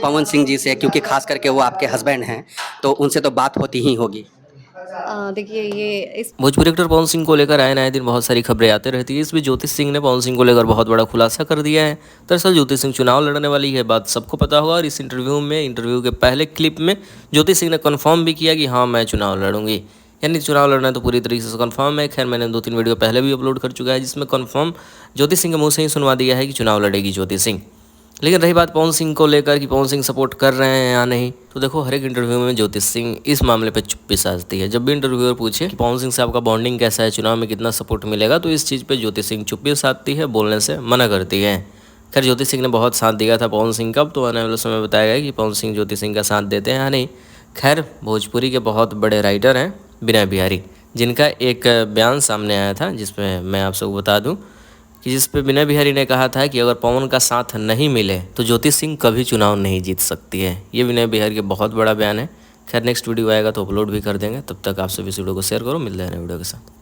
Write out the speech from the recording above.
पवन सिंह जी से, क्योंकि खास करके वो आपके हस्बैंड हैं, तो उनसे तो बात होती ही होगी। देखिए ये इस भोजपुरी एक्टर पवन सिंह को लेकर आए नए दिन बहुत सारी खबरें आते रहती है। इस बीच ज्योति सिंह ने पवन सिंह को लेकर बहुत बड़ा खुलासा कर दिया है। दरअसल ज्योति सिंह चुनाव लड़ने वाली है, बात सबको पता होगा। और इस इंटरव्यू के पहले क्लिप में ज्योति सिंह ने कन्फर्म भी किया कि हाँ, मैं चुनाव लड़ूंगी। यानी चुनाव लड़ना तो पूरी तरीके से कन्फर्म है। खैर, मैंने 2-3 वीडियो पहले भी अपलोड कर चुका है, जिसमें कन्फर्म ज्योति सिंह के मुँह से ही सुनवा दिया है कि चुनाव लड़ेगी ज्योति सिंह। लेकिन रही बात पवन सिंह को लेकर कि पवन सिंह सपोर्ट कर रहे हैं या नहीं, तो देखो हर एक इंटरव्यू में ज्योति सिंह इस मामले पे चुप्पी साधती है। जब भी इंटरव्यूअर पूछे कि पवन सिंह से आपका बॉन्डिंग कैसा है, चुनाव में कितना सपोर्ट मिलेगा, तो इस चीज़ पे ज्योति सिंह चुप्पी साधती है, बोलने से मना करती है। खैर, ज्योति सिंह ने बहुत साथ दिया था पवन सिंह का, तो आने वाले समय में बताया गया कि पवन सिंह ज्योति सिंह का साथ देते हैं या नहीं। खैर, भोजपुरी के बहुत बड़े राइटर हैं विनय बिहारी, जिनका एक बयान सामने आया था, जिसमें मैं आप सबको बता दूं कि जिस पे विनय बिहारी ने कहा था कि अगर पवन का साथ नहीं मिले तो ज्योति सिंह कभी चुनाव नहीं जीत सकती है। ये विनय बिहारी के बहुत बड़ा बयान है। खैर, नेक्स्ट वीडियो आएगा तो अपलोड भी कर देंगे। तब तक आप सभी इस वीडियो को शेयर करो। मिलते हैं नए वीडियो के साथ।